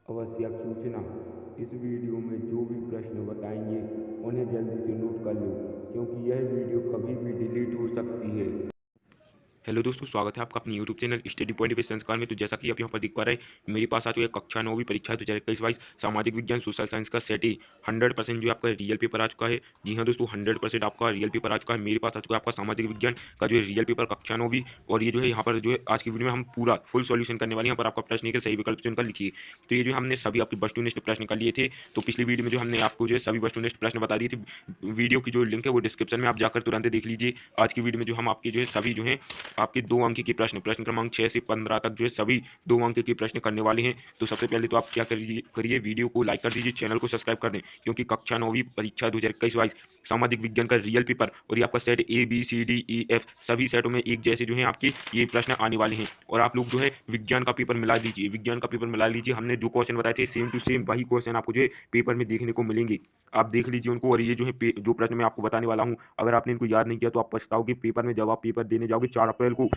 आवश्यक सूचना। इस वीडियो में जो भी प्रश्न बताएंगे उन्हें जल्दी से नोट कर लो, क्योंकि यह वीडियो कभी भी डिलीट हो सकती है। हेलो दोस्तों, स्वागत है आपका अपने YouTube channel study point with संस्कार में। तो जैसा कि आप यहाँ पर देख पा रहे हैं, मेरे पास आज जो है कक्षा 9वीं परीक्षा 2021-22 सामाजिक विज्ञान सोशल साइंस का सेट ही 100% जो आपका रियल पेपर आ चुका है। जी हाँ दोस्तों, 100% आपका रियल पेपर आ चुका है। मेरे पास आ चुका है आपका सामाजिक विज्ञान का जो है रियल पेपर कक्षा 9वीं। और ये जो है यहाँ पर जो है आज की वीडियो में हम पूरा फुल सॉल्यूशन करने वाले हैं। यहाँ पर आपका प्रश्न एक सही विकल्प चुनकर लिखिए। तो ये जो हमने सभी आपके बस टू नेक्स्ट प्रश्न कर लिए थे। तो पिछली वीडियो में जो हमने आपको जो है सभी बस टू नेक्स्ट प्रश्न बता दिए थे। वीडियो की जो लिंक है वो डिस्क्रिप्शन में आप जाकर तुरंत देख लीजिए। आज की वीडियो में जो हम आपके जो है सभी जो है आपके 2 अंक के प्रश्न क्रमांक 6 से 15 तक जो है सभी 2 अंक के प्रश्न करने वाले हैं। तो सबसे पहले तो आप क्या करिए वीडियो को लाइक कर दीजिए, चैनल को सब्सक्राइब कर दें, क्योंकि कक्षा 9वीं परीक्षा 2021-22 सामाजिक विज्ञान का रियल पेपर और ये आपका सेट ABCDEF सभी सेटों में एक जैसे जो है आपके ये प्रश्न आने वाले हैं। और आप लोग जो है विज्ञान का पेपर मिला लीजिए, विज्ञान का पेपर मिला लीजिए। हमने जो क्वेश्चन बताए थे सेम टू सेम वही क्वेश्चन आपको जो है पेपर में देखने को मिलेंगे। आप देख लीजिए उनको। और ये जो है जो प्रश्न मैं आपको बताने वाला हूँ, अगर आपने इनको याद नहीं किया तो आप पछताओगे पेपर में। जब आप पेपर देने जाओगे 4 अप्रैल को,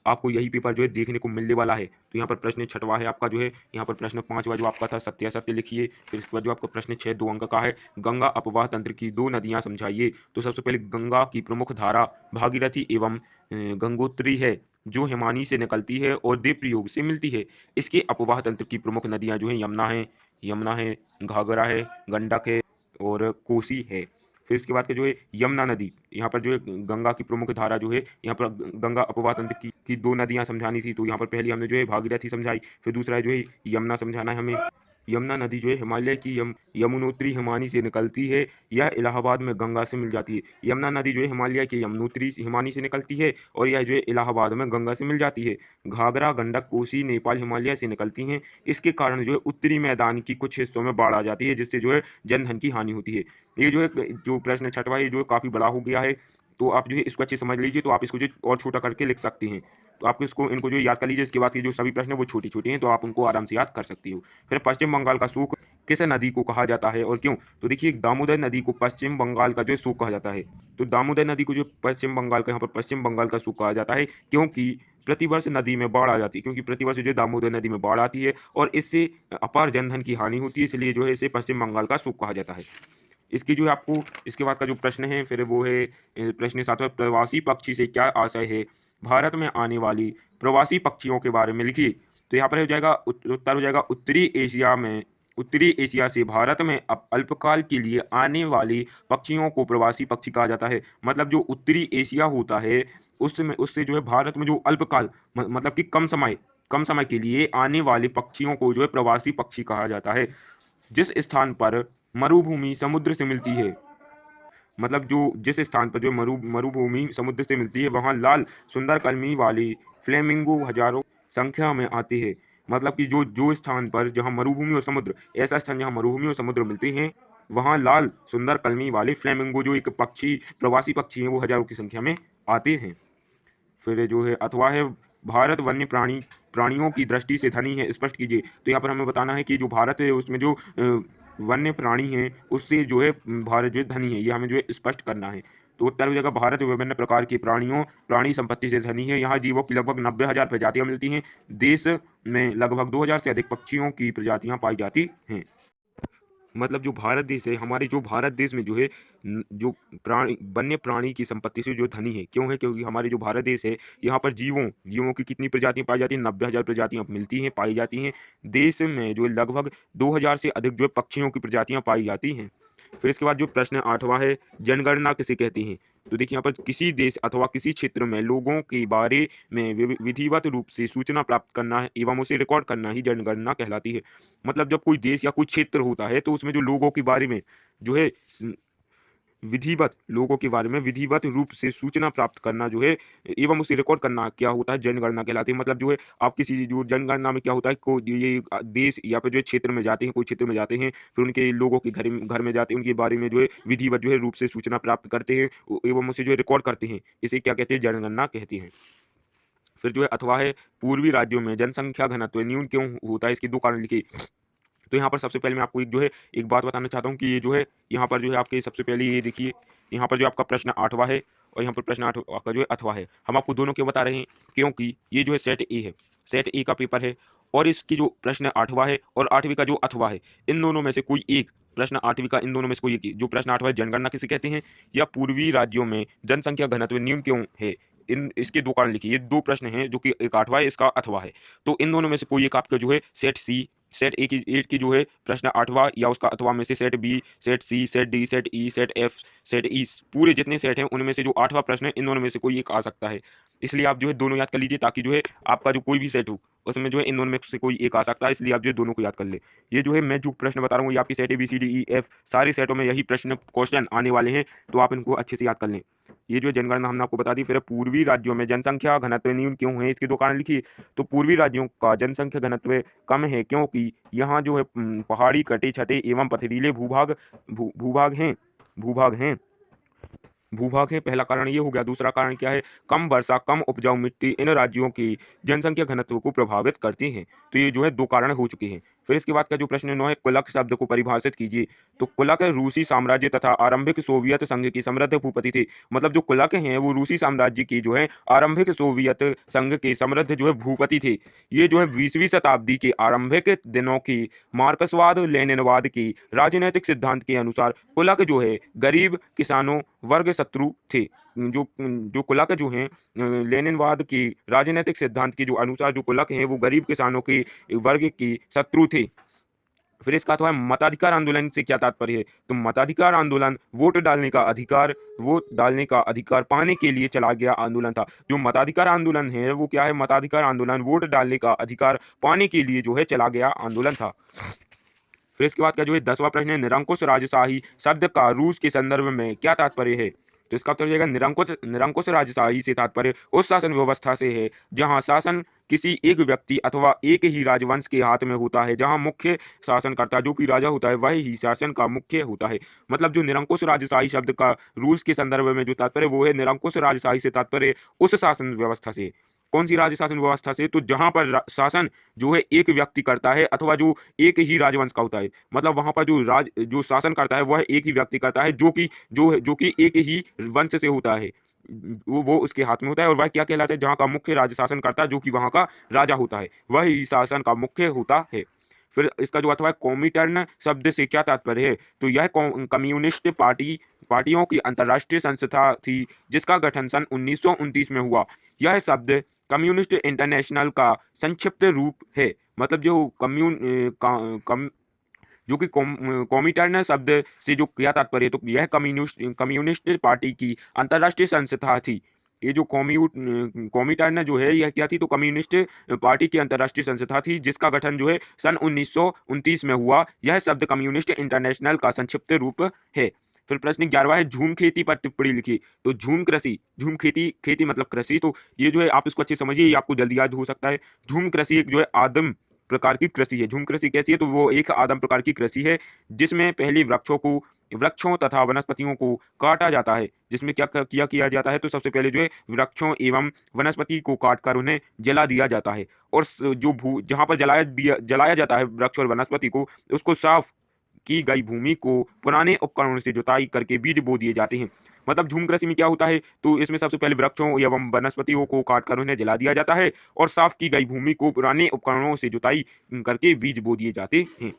आपको यही पेपर जो है देखने को मिलने वाला है। तो यहाँ पर प्रश्न 6वां है आपका जो है, यहाँ पर प्रश्न 5वां जो आपका था सत्यासत्य लिखिए। फिर इसके बाद जो आपका प्रश्न 6 2 अंक का है, गंगा अपवाह तंत्र की 2 नदियाँ समझाइए। तो सबसे पहले गंगा की प्रमुख धारा भागीरथी एवं गंगोत्री है, जो हिमानी से निकलती है और देवप्रयाग से मिलती है। इसके अपवाह तंत्र की प्रमुख नदियाँ जो है यमुना है, घाघरा है, गंडक है और कोसी है। फिर इसके बाद के जो है यमुना नदी, यहाँ पर जो है गंगा की प्रमुख धारा जो है, यहाँ पर गंगा अपवाह तंत्र की 2 नदियाँ समझानी थी। तो यहाँ पर पहली हमने जो है भागीरथी समझाई, फिर दूसरा जो है यमुना समझाना है हमें। यमुना नदी जो है हिमालय की यमुनोत्री हिमानी से निकलती है, यह इलाहाबाद में गंगा से मिल जाती है। यमुना नदी जो है हिमालय की यमुनोत्री हिमानी से निकलती है और यह जो है इलाहाबाद में गंगा से मिल जाती है। घाघरा, गंडक, कोसी, नेपाल, हिमालय से निकलती हैं। इसके कारण जो है उत्तरी मैदान की कुछ हिस्सों में बाढ़ आ जाती है, जिससे जो है जनधन की हानि होती है। ये जो है जो प्रश्न 6वां ये जो है काफ़ी बड़ा हो गया है। तो आप जो है इसको अच्छे से समझ लीजिए। तो आप इसको जो और छोटा करके लिख सकते हैं। तो आप इसको इनको जो याद कर लीजिए। इसके बाद के जो सभी प्रश्न हैं वो छोटे-छोटे हैं, तो आप उनको आराम से याद कर सकते हो। फिर पश्चिम बंगाल का सूख किस नदी को कहा जाता है और क्यों? तो देखिए दामोदर नदी को पश्चिम बंगाल का जो है सूख कहा जाता है। तो दामोदर नदी को जो पश्चिम बंगाल का यहाँ पर पश्चिम बंगाल का सूख कहा जाता है, क्योंकि प्रतिवर्ष नदी में बाढ़ आ जाती है। क्योंकि प्रतिवर्ष जो है दामोदर नदी में बाढ़ आती है और इससे अपार जनधन की हानि होती है, इसलिए जो है इसे पश्चिम बंगाल का सूख कहा जाता है। इसकी जो है आपको इसके बाद का जो प्रश्न है फिर वो है प्रश्न 7वां, प्रवासी पक्षी से क्या आशय है? भारत में आने वाली प्रवासी पक्षियों के बारे में लिखिए। तो यहाँ पर हो जाएगा उत्तर हो जाएगा उत्तरी एशिया से भारत में अल्पकाल के लिए आने वाली पक्षियों को प्रवासी पक्षी कहा जाता है। मतलब जो उत्तरी एशिया होता है उसमें उससे जो है भारत में जो अल्पकाल मतलब कि कम समय के लिए आने वाले पक्षियों को जो है प्रवासी पक्षी कहा जाता है। जिस स्थान पर मरुभूमि समुद्र से मिलती है, मतलब जो जिस स्थान पर जो मरुभूमि समुद्र से मिलती है वहाँ लाल सुंदर कलमी वाली फ्लेमिंगो हजारों संख्या में आते हैं। मतलब कि जो जो स्थान पर जहाँ मरुभूमि और समुद्र, ऐसा स्थान जहाँ मरुभूमि और समुद्र मिलते हैं, वहाँ लाल सुंदर कलमी वाले फ्लेमिंगो जो एक पक्षी प्रवासी पक्षी हैं वो हजारों की संख्या में आते हैं। फिर जो है अथवा है, भारत वन्य प्राणियों की दृष्टि से धनी है, स्पष्ट कीजिए। तो यहाँ पर हमें बताना है कि जो भारत है उसमें जो वन्य प्राणी हैं उससे जो है भारत जो है धनी है, ये हमें जो है स्पष्ट करना है। तो उत्तर हो जाएगा भारत विभिन्न प्रकार के प्राणी संपत्ति से धनी है। यहाँ जीवों की लगभग 90,000 प्रजातियाँ मिलती हैं। देश में लगभग 2,000 से अधिक पक्षियों की प्रजातियाँ पाई जाती हैं। मतलब जो भारत देश है, हमारे जो भारत देश में जो है जो प्राणी वन्य प्राणी की संपत्ति से जो धनी है, क्यों है? क्योंकि हमारे जो भारत देश है यहाँ पर जीवों की कितनी प्रजातियां पाई जाती हैं? 90,000 प्रजातियां मिलती हैं, पाई जाती हैं। देश में जो है लगभग 2,000 से अधिक जो है पक्षियों की प्रजातियां पाई जाती हैं। फिर इसके बाद जो प्रश्न 8वां है, जनगणना किसे कहते हैं? तो देखिए यहाँ पर किसी देश अथवा किसी क्षेत्र में लोगों के बारे में विधिवत रूप से सूचना प्राप्त करना है एवं उसे रिकॉर्ड करना ही जनगणना कहलाती है। मतलब जब कोई देश या कोई क्षेत्र होता है तो उसमें जो लोगों के बारे में जो है विधिवत लोगों के बारे में विधिवत रूप से सूचना प्राप्त करना जो है एवं उसे रिकॉर्ड करना क्या होता है? जनगणना कहलाती है। मतलब जो है आप किसी जो जनगणना में क्या होता है को ये देश या फिर जो है क्षेत्र में जाते हैं, कोई क्षेत्र में जाते हैं, फिर उनके लोगों के घर में जाते हैं, उनके बारे में जो है विधिवत जो है रूप से सूचना प्राप्त करते हैं एवं उसे जो है रिकॉर्ड करते हैं। इसे क्या कहते हैं? जनगणना कहते हैं। फिर जो है अथवा है, पूर्वी राज्यों में जनसंख्या घनत्व न्यून क्यों होता है? इसके 2 कारण लिखिए। तो यहाँ पर सबसे पहले मैं आपको एक जो है एक बात बताना चाहता हूँ कि ये जो है यहाँ पर जो है आपके सबसे पहले ये देखिए, यहाँ पर जो आपका प्रश्न 8वां है और यहाँ पर प्रश्न 8 आपका जो है अथवा है। हम आपको दोनों क्यों बता रहे हैं? क्योंकि ये जो है सेट ए है, सेट ए का पेपर है और इसकी जो प्रश्न 8वां है और 8वीं का जो अथवा है, इन दोनों में से कोई एक प्रश्न 8वीं का, इन दोनों में से कोई एक, जो प्रश्न 8वां है, जनगणना किसे कहते हैं, या पूर्वी राज्यों में जनसंख्या घनत्व न्यून क्यों है। इन इसके दो कारण लिखिए। ये दो प्रश्न हैं जो कि एक 8वां है, इसका अथवा है। तो इन दोनों में से कोई एक आपका जो है सेट सी, सेट ए की जो है प्रश्न 8वां या उसका अथवा में से set B, set C, set D, set E, set F, set E, पूरे जितने सेट हैं उनमें से जो 8वां प्रश्न है, इन दोनों में से कोई एक आ सकता है। इसलिए आप जो है दोनों याद कर लीजिए, ताकि जो है आपका जो कोई भी सेट हो उसमें जो है इन दोनों में से कोई एक आ सकता है। इसलिए आप जो है दोनों को याद कर ले। ये जो है मैं जो प्रश्न बता रहा हूँ, ये आपकी set A B C D E F सारे सेटों में यही प्रश्न क्वेश्चन आने वाले हैं, तो आप इनको अच्छे से याद कर लें। ये जो जनगणना हमने आपको बता दी। फिर पूर्वी राज्यों में जनसंख्या घनत्व न्यून क्यों है, इसके दो कारण लिखिए। तो पूर्वी राज्यों का जनसंख्या घनत्व कम है क्योंकि यहाँ जो है पहाड़ी, कटे छटे एवं पथरीले भूभाग हैं। भूभाग है, पहला कारण ये हो गया। दूसरा कारण क्या है, कम वर्षा, कम उपजाऊ मिट्टी इन राज्यों की जनसंख्या घनत्व को प्रभावित करती हैं। तो ये जो है दो कारण हो चुके हैं। फिर इसके बाद का जो प्रश्न 9 है, कुलक शब्द को परिभाषित कीजिए। तो कुलक रूसी साम्राज्य तथा आरंभिक सोवियत संघ की समृद्ध भूपति थे। मतलब जो कुलक हैं वो रूसी साम्राज्य की जो है आरंभिक सोवियत संघ के समृद्ध जो है भूपति थे। ये जो है 20वीं शताब्दी के आरंभिक दिनों की मार्क्सवाद लेनिनवाद की राजनीतिक सिद्धांत के अनुसार कुलक जो है गरीब किसानों वर्ग शत्रु थे। जो कुलक जो हैं लेनिनवाद की राजनीतिक सिद्धांत के जो अनुसार जो कुलक हैं वो गरीब किसानों के वर्ग की शत्रु थे। फिर इसका अथवा मताधिकार आंदोलन से क्या तात्पर्य है। तो मताधिकार आंदोलन वोट डालने का अधिकार पाने के लिए चला गया आंदोलन था। जो मताधिकार आंदोलन है वो क्या है, मताधिकार आंदोलन वोट डालने का अधिकार पाने के लिए जो है चला गया आंदोलन था। फिर इसके बाद का जो है 10वां प्रश्न है, निरंकुश राजशाही शब्द का रूस के संदर्भ में क्या तात्पर्य है। तो इसका उत्तर जाएगा निरंकुश राजशाही से तात्पर्य उस शासन व्यवस्था से है जहां शासन किसी एक व्यक्ति अथवा एक ही राजवंश के हाथ में होता है, जहां मुख्य शासनकर्ता जो कि राजा होता है वह ही शासन का मुख्य होता है। मतलब जो निरंकुश राजशाही शब्द का रूस के संदर्भ में जो तात्पर्य वो है, निरंकुश राजशाही से तात्पर्य उस शासन व्यवस्था से। कौन सी राज्य शासन व्यवस्था से, तो जहां पर शासन जो है एक व्यक्ति करता है अथवा जो एक ही राजवंश का होता है। मतलब वहां पर जो शासन करता है वह एक ही व्यक्ति करता है जो कि एक ही वंश से होता है। वो उसके हाथ में होता है और वह क्या कहलाता है, जहाँ का मुख्य राज्य शासन करता है जो कि वहां का राजा होता है, वह ही शासन का मुख्य होता है। फिर इसका जो अथवा कॉमिटर्न शब्द से क्या तात्पर्य है। तो यह कम्युनिस्ट पार्टियों की अंतर्राष्ट्रीय संस्था थी जिसका गठन सन 1929 में हुआ। यह शब्द कम्युनिस्ट इंटरनेशनल का संक्षिप्त रूप है। मतलब जो जो कि कॉमिटर्न शब्द से जो क्या तात्पर्य है, तो यह कम्युनिस्ट पार्टी की अंतर्राष्ट्रीय संस्था थी। ये जो कॉमिटर्न जो है यह क्या थी, तो कम्युनिस्ट पार्टी की अंतर्राष्ट्रीय संस्था थी जिसका गठन जो है सन 1929 में हुआ। यह शब्द कम्युनिस्ट इंटरनेशनल का संक्षिप्त रूप है। फिर प्रश्न 11वां है, झूम खेती पर टिप्पणी लिखिए। तो झूम खेती मतलब कृषि। तो ये जो है आप इसको अच्छे समझिए, ये आपको जल्दी याद हो सकता है। झूम कृषि एक जो है आदम प्रकार की कृषि है। झूम कृषि कैसी है, तो वो एक आदम प्रकार की कृषि है जिसमें पहले वृक्षों तथा वनस्पतियों को काटा जाता है। जिसमें क्या किया जाता है, तो सबसे पहले जो है वृक्षों एवं वनस्पति को काटकर उन्हें जला दिया जाता है। और जहाँ पर जलाया जाता है वृक्ष और वनस्पति को, उसको साफ की गई भूमि को पुराने उपकरणों से जुताई करके बीज बो दिए जाते हैं। मतलब झूम कृषि में क्या होता है, तो इसमें सबसे पहले वृक्षों एवं वनस्पतियों को काटकर उन्हें जला दिया जाता है और साफ की गई भूमि को पुराने उपकरणों से जुताई करके बीज बो दिए जाते हैं।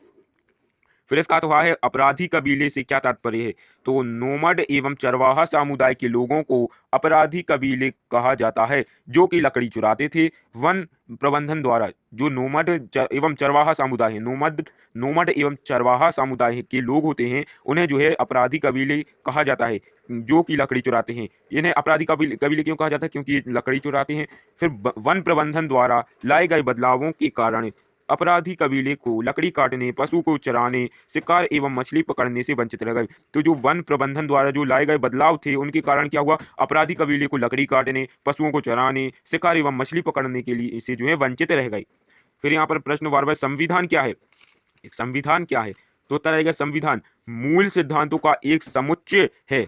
फिर इसका अथवा है, अपराधी कबीले से क्या तात्पर्य है। तो नोमड एवं चरवाहा समुदाय के लोगों को अपराधी कबीले कहा जाता है जो कि लकड़ी चुराते थे। वन प्रबंधन द्वारा जो एवं चरवाहा समुदाय है, नोमड एवं चरवाहा समुदाय के लोग होते हैं, उन्हें जो है अपराधी कबीले कहा जाता है जो कि लकड़ी चुराते हैं। इन्हें अपराधी कबीले क्यों कहा जाता है, क्योंकि ये लकड़ी चुराते हैं। फिर वन प्रबंधन द्वारा लाए गए बदलावों के कारण अपराधी कबीले को लकड़ी काटने, पशु को चराने, शिकार एवं मछली पकड़ने से वंचित रह गए। तो जो वन प्रबंधन द्वारा जो लाए गए बदलाव थे उनके कारण क्या हुआ, अपराधी कबीले को लकड़ी काटने, पशुओं को चराने, शिकार एवं मछली पकड़ने के लिए इसे जो है वंचित रह गए। फिर यहाँ पर प्रश्न 12वां, संविधान क्या है। एक संविधान क्या है, तो उत्तर आएगा संविधान मूल सिद्धांतों का एक समुच्चय है।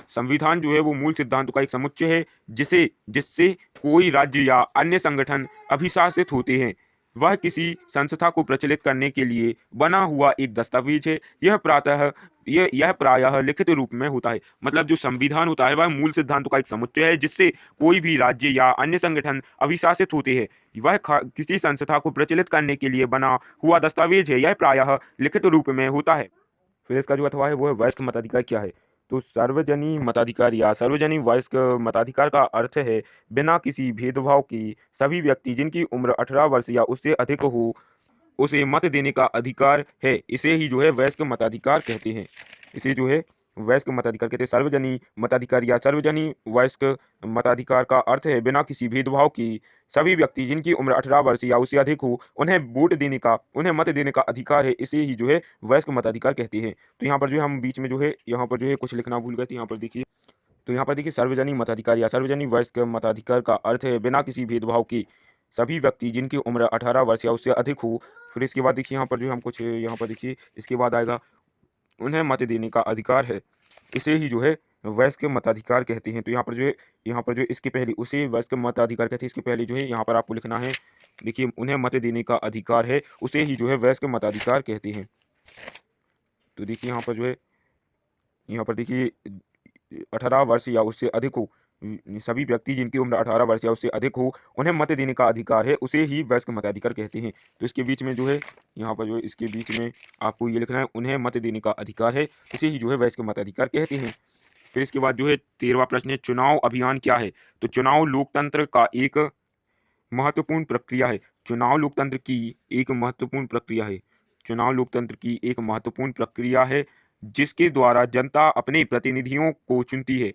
संविधान जो है वो मूल सिद्धांतों का एक समुच्चय है जिससे कोई राज्य या अन्य संगठन अभिशासित होते हैं। वह किसी संस्था को प्रचलित करने के लिए बना हुआ एक दस्तावेज है। यह प्रायः लिखित रूप में होता है। मतलब जो संविधान होता है वह मूल सिद्धांतों का एक समुच्चय है जिससे कोई भी राज्य या अन्य संगठन अभिशासित होते हैं। वह किसी संस्था को प्रचलित करने के लिए बना हुआ दस्तावेज है। यह प्रायः लिखित रूप में होता है। फिर इसका जो अथवा है वो है वयस्क मताधिकार क्या है। तो सार्वजनिक मताधिकार या सार्वजनिक वयस्क मताधिकार का अर्थ है बिना किसी भेदभाव की सभी व्यक्ति जिनकी उम्र 18 वर्ष या उससे अधिक हो उसे मत देने का अधिकार है। इसे ही जो है वयस्क मताधिकार कहते हैं। इसे जो है वयस्क मताधिकार कहते हैं। सार्वजनिक मताधिकार या सार्वजनिक वयस्क मताधिकार का अर्थ है बिना किसी भेदभाव की सभी व्यक्ति जिनकी उम्र 18 वर्ष या उससे अधिक हो उन्हें मत देने का अधिकार है। इसे ही जो है वयस्क मताधिकार कहते हैं। तो यहाँ पर जो है हम बीच में जो है यहाँ पर जो है कुछ लिखना भूल गए थे। यहाँ पर देखिए, तो यहाँ पर देखिए सार्वजनिक मताधिकार या सार्वजनिक वयस्क मताधिकार का अर्थ है बिना किसी भेदभाव के सभी व्यक्ति जिनकी उम्र 18 वर्ष या उससे अधिक हो। फिर इसके बाद देखिए यहाँ पर जो है हम कुछ यहाँ पर देखिए इसके बाद आएगा उन्हें मत देने का अधिकार है। इसे ही जो है वयस्क मताधिकार कहते हैं। तो यहाँ पर जो इसके पहले उसे वयस्क मताधिकार कहते हैं। इसके पहले जो है यहाँ पर आपको लिखना है, देखिए उन्हें मत देने का अधिकार है, उसे ही जो है वयस्क मताधिकार कहते हैं। तो देखिए यहाँ पर जो है यहाँ पर देखिए 18 वर्ष या उससे अधिक हो सभी व्यक्ति जिनकी उम्र 18 वर्ष या उससे अधिक हो उन्हें मत देने का अधिकार है, उसे ही वयस्क मताधिकार कहते हैं। तो इसके बीच में जो है यहाँ पर जो है इसके बीच में आपको ये लिखना है उन्हें मत देने का अधिकार है, इसे ही जो है वयस्क मताधिकार कहते हैं। फिर इसके बाद जो है 13वां प्रश्न है चुनाव अभियान क्या है। तो चुनाव लोकतंत्र का एक महत्वपूर्ण प्रक्रिया है। चुनाव लोकतंत्र की एक महत्वपूर्ण प्रक्रिया है। चुनाव लोकतंत्र की एक महत्वपूर्ण प्रक्रिया है जिसके द्वारा जनता अपने प्रतिनिधियों को चुनती है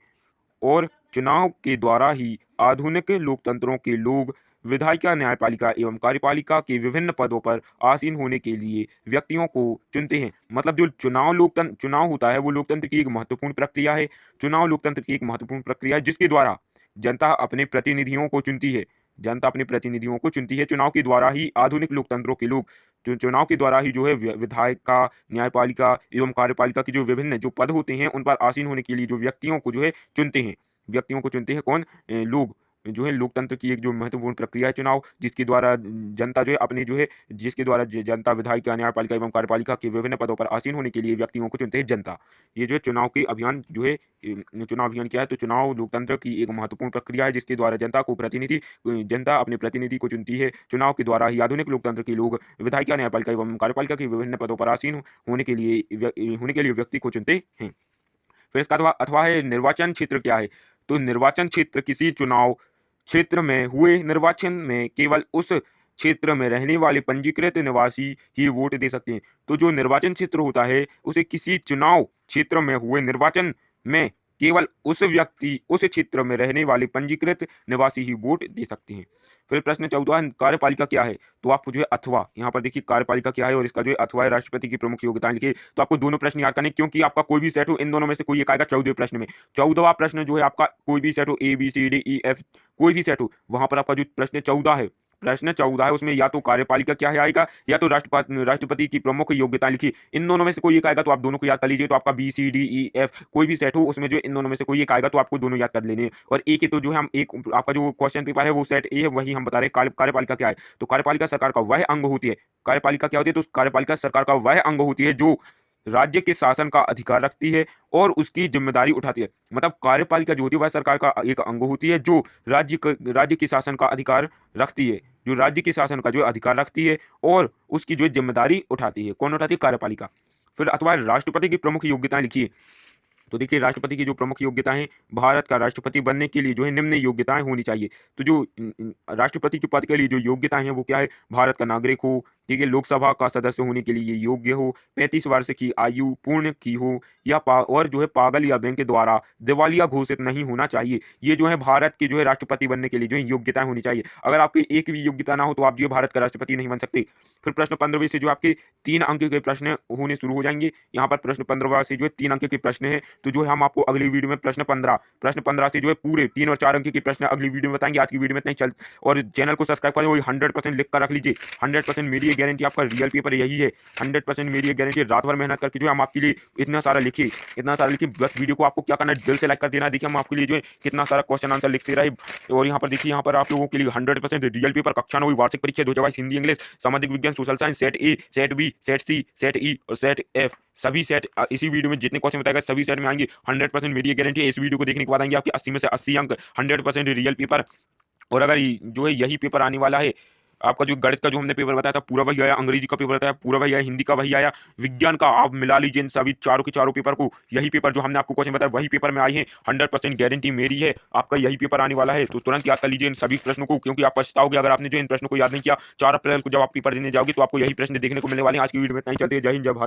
और चुनाव के द्वारा ही आधुनिक लोकतंत्रों के लोग विधायिका न्यायपालिका एवं कार्यपालिका के विभिन्न पदों पर आसीन होने के लिए व्यक्तियों को चुनते हैं। मतलब जो चुनाव होता है वो लोकतंत्र की एक महत्वपूर्ण प्रक्रिया है। चुनाव लोकतंत्र की एक महत्वपूर्ण प्रक्रिया है जिसके द्वारा जनता अपने प्रतिनिधियों को चुनती है। जनता अपने प्रतिनिधियों को चुनती है। चुनाव के द्वारा ही आधुनिक लोकतंत्रों के लोग चुनाव के द्वारा ही जो है विधायिका न्यायपालिका एवं कार्यपालिका के जो विभिन्न जो पद होते हैं उन पर आसीन होने के लिए जो व्यक्तियों को जो है चुनते हैं। व्यक्तियों को चुनते हैं कौन? लोग जो है लोकतंत्र की एक जो महत्वपूर्ण प्रक्रिया है चुनाव, जिसके द्वारा जनता जो है अपने जो है जिसके द्वारा जनता विधायिका न्यायपालिका एवं कार्यपालिका के विभिन्न पदों पर आसीन होने के लिए व्यक्तियों को चुनते हैं जनता। ये जो है चुनाव के अभियान जो है चुनाव अभियान क्या है? तो चुनाव लोकतंत्र की एक महत्वपूर्ण प्रक्रिया है जिसके द्वारा जनता अपने प्रतिनिधि को चुनती है। चुनाव के द्वारा ही आधुनिक लोकतंत्र के लोग विधायिका न्यायपालिका एवं कार्यपालिका के विभिन्न पदों पर आसीन होने के लिए व्यक्ति को चुनते हैं। फिर इसका अथवा है निर्वाचन क्षेत्र क्या है। तो निर्वाचन क्षेत्र किसी चुनाव क्षेत्र में हुए निर्वाचन में केवल उस क्षेत्र में रहने वाले पंजीकृत निवासी ही वोट दे सकते हैं। तो जो निर्वाचन क्षेत्र होता है उसे किसी चुनाव क्षेत्र में हुए निर्वाचन में केवल उस क्षेत्र में रहने वाले पंजीकृत निवासी ही वोट दे सकते हैं। फिर प्रश्न 14 कार्यपालिका क्या है। तो आपको जो है अथवा यहाँ पर देखिए कार्यपालिका क्या है और इसका जो है अथवा है राष्ट्रपति की प्रमुख योग्यताएं लिखिए। तो आपको दोनों प्रश्न याद करने क्योंकि आपका कोई भी सेट हो इन दोनों में से कोई एक आएगा 14वें प्रश्न में। 14वां प्रश्न जो है आपका कोई भी सेट हो ABCDEF कोई भी सेट हो वहां पर आपका जो प्रश्न 14 है उसमें या तो कार्यपालिका क्या है आएगा या तो राष्ट्रपति की प्रमुख योग्यता लिखी। इन दोनों में से कोई एक आएगा तो आप दोनों को याद कर लीजिए। तो आपका BCDEF कोई भी सेट हो उसमें जो इन दोनों में से कोई एक आएगा तो आपको दोनों याद कर लेने। और एक ही तो जो है हम एक आपका जो क्वेश्चन पेपर है वो सेट ए है वही हम बता रहे हैं। कार्यपालिका क्या है। तो कार्यपालिका सरकार का वह अंग होती है। कार्यपालिका क्या होती है? तो कार्यपालिका सरकार का वह अंग होती है जो राज्य के शासन का अधिकार रखती है और उसकी जिम्मेदारी उठाती है। मतलब कार्यपालिका जो होती है वह सरकार का एक अंग होती है जो राज्य के शासन का अधिकार रखती है, जो राज्य के शासन का जो अधिकार रखती है और उसकी जो जिम्मेदारी उठाती है। कौन उठाती है? कार्यपालिका। फिर अथवा राष्ट्रपति की प्रमुख योग्यताएं लिखिए। तो देखिए राष्ट्रपति की जो प्रमुख योग्यताएं हैं, भारत का राष्ट्रपति बनने के लिए जो है निम्न योग्यताएं होनी चाहिए। तो जो राष्ट्रपति के पद के लिए जो योग्यताएं हैं वो क्या है? भारत का नागरिक हो, ठीक है, लोकसभा का सदस्य होने के लिए ये योग्य हो, 35 वर्ष की आयु पूर्ण की हो या और जो है पागल या बैंक द्वारा दिवालिया घोषित नहीं होना चाहिए। ये जो है भारत के जो है राष्ट्रपति बनने के लिए जो है योग्यताएं होनी चाहिए। अगर आपकी एक भी योग्यता ना हो तो आप जो है भारत का राष्ट्रपति नहीं बन सकते। फिर प्रश्न 15वें से जो आपके 3 अंक के प्रश्न होने शुरू हो जाएंगे। यहाँ पर प्रश्न 15 से जो है 3 अंक के प्रश्न है। तो जो है हम आपको अगली वीडियो में प्रश्न 15 से जो है पूरे 3 और 4 अंक के प्रश्न अगली वीडियो में बताएंगे। आज की वीडियो में इतना ही। और चैनल को सब्सक्राइब करें, वही 100% लिख कर रख लीजिए। 100% मेरी गारंटी, आपका रियल पेपर यही है, 100% मेरी ये गारंटी। रात भर मेहनत करके जो है हम आपके लिए इतना सारा लिखिए, बस वीडियो को आपको क्या करना है, दिल से लाइक कर देना है। देखिए हम आपके लिए जो है कितना सारा क्वेश्चन आंसर लिखते रहे। और यहाँ पर देखिए, यहाँ पर आप लोगों के लिए 100% रियल पेपर कक्षा 9 वार्षिक परीक्षा 2022 हिंदी इंग्लिश सामाजिक विज्ञान social science set A, set B, set C, set E और सेट एफ, सभी सेट इसी वीडियो में जितने क्वेश्चन बताएगा सभी सेट में आएंगे। 100% मेरी ये गारंटी है। इस वीडियो को देखने के बाद आएंगे आपके 80 में से 80 अंक, 100% रियल पेपर। और अगर जो है यही पेपर आने वाला है, आपका जो गणित का जो हमने पेपर बताया था पूरा वही आया, अंग्रेजी का पेपर बताया पूरा वही आया, हिंदी का वही आया, विज्ञान का आप मिला लीजिए इन सभी चारों के चारों पेपर को, यही पेपर जो हमने आपको क्वेश्चन बताया वही पेपर में आए हैं। 100% गारंटी मेरी है, आपका यही पेपर आने वाला है। तो तुरंत याद कर लीजिए इन सभी प्रश्नों को, क्योंकि आप पछताओगे अगर आपने जो इन प्रश्नों को याद नहीं किया। 4 अप्रैल को जब आप पेपर देने जाओगे तो आपको यही प्रश्न देखने को मिलने वाले हैं। आज की वीडियो में इतना ही, चलते हैं। जय हिंद, जय भारत।